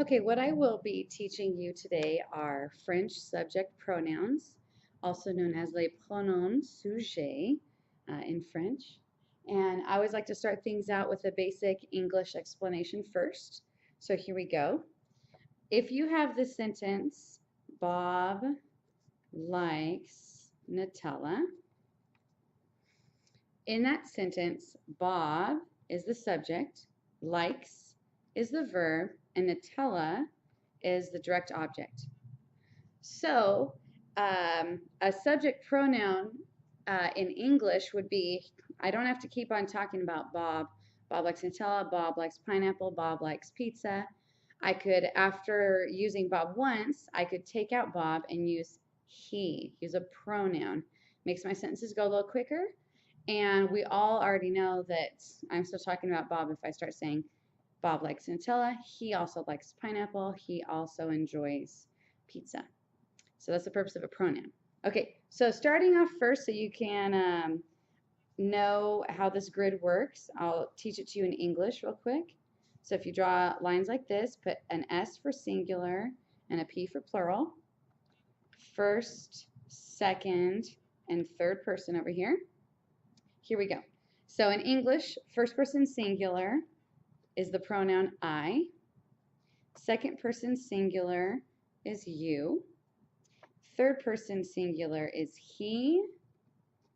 Okay, what I will be teaching you today are French subject pronouns, also known as les pronoms sujets in French. And I always like to start things out with a basic English explanation first. So here we go. If you have the sentence, Bob likes Nutella, in that sentence, Bob is the subject, likes is the verb, and Nutella is the direct object. So a subject pronoun in English would be, I don't have to keep on talking about Bob. Bob likes Nutella, Bob likes pineapple, Bob likes pizza. I could, after using Bob once, I could take out Bob and use he, use a pronoun. Makes my sentences go a little quicker. And we all already know that I'm still talking about Bob if I start saying Bob likes Nutella. He also likes pineapple. He also enjoys pizza. So that's the purpose of a pronoun. Okay, so starting off first so you can know how this grid works, I'll teach it to you in English real quick. So if you draw lines like this, put an S for singular and a P for plural. First, second, and third person over here. Here we go. So in English, first person singular is the pronoun I. Second person singular is you. Third person singular is he,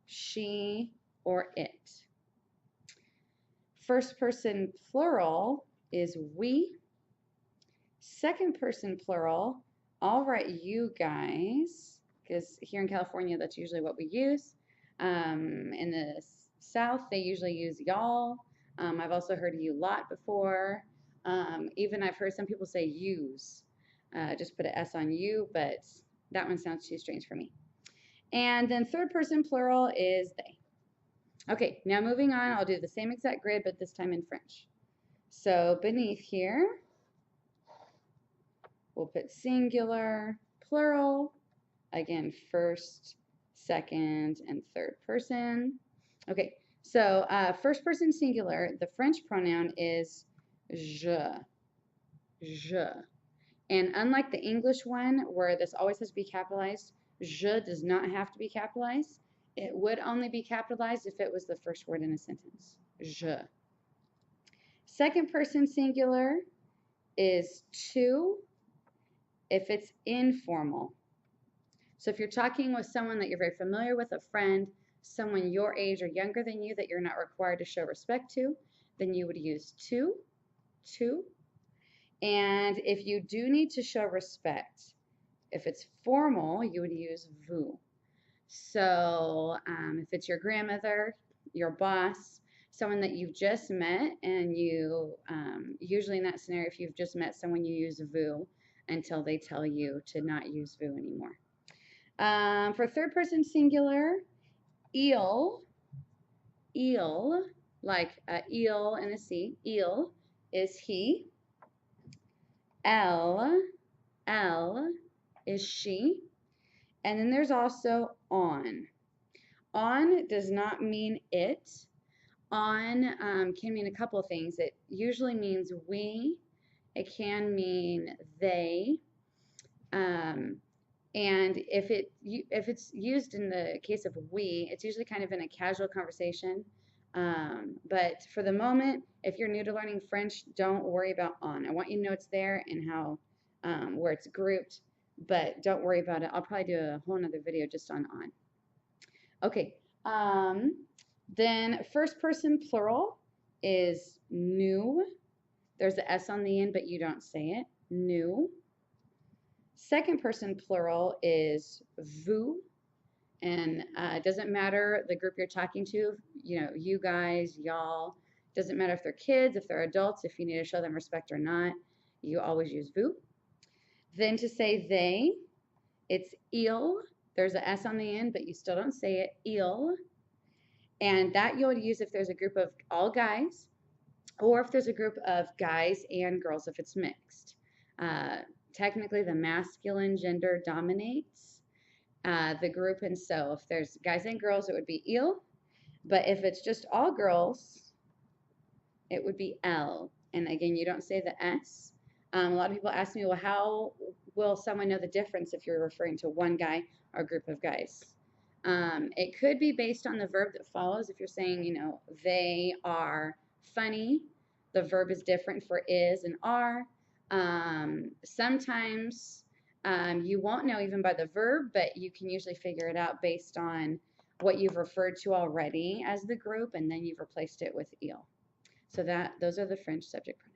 she, or it. First person plural is we. Second person plural, I'll write you guys, because here in California that's usually what we use. In the South they usually use y'all. I've also heard you lot before. Even I've heard some people say use. Just put an S on you, but that one sounds too strange for me. And then third person plural is they. Okay, now moving on, I'll do the same exact grid, but this time in French. So beneath here, we'll put singular, plural, again, first, second, and third person. Okay, so first person singular, the French pronoun is je, je. And unlike the English one, where this always has to be capitalized, je does not have to be capitalized. It would only be capitalized if it was the first word in a sentence, je. Second person singular is tu if it's informal. So if you're talking with someone that you're very familiar with, a friend, someone your age or younger than you that you're not required to show respect to, then you would use tu. And if you do need to show respect, if it's formal, you would use vous. So if it's your grandmother, your boss, someone that you've just met, and you, usually in that scenario, if you've just met someone, you use vous until they tell you to not use vous anymore. For third person singular, il, like eel and a C, il is he. Elle is she. And then there's also on. On does not mean it. On can mean a couple of things. It usually means we. It can mean they. And if it's used in the case of we, it's usually kind of in a casual conversation. But for the moment, if you're new to learning French, don't worry about on. I want you to know it's there and how where it's grouped, but don't worry about it. I'll probably do a whole nother video just on. Okay. Then first person plural is nous. There's the S on the end, but you don't say it. Nous. Second person plural is vous. And it doesn't matter the group you're talking to, you know, you guys, y'all. Doesn't matter if they're kids, if they're adults, if you need to show them respect or not. You always use vous. Then to say they, it's il. There's an S on the end, but you still don't say it. Il. And that you'll use if there's a group of all guys, or if there's a group of guys and girls if it's mixed. Technically, the masculine gender dominates the group, and so if there's guys and girls, it would be il. But if it's just all girls, it would be elle. And again, you don't say the S. A lot of people ask me, well, how will someone know the difference if you're referring to one guy or a group of guys? It could be based on the verb that follows. If you're saying, they are funny, the verb is different for is and are. Sometimes you won't know even by the verb, but you can usually figure it out based on what you've referred to already as the group, and then you've replaced it with il. So those are the French subject pronouns.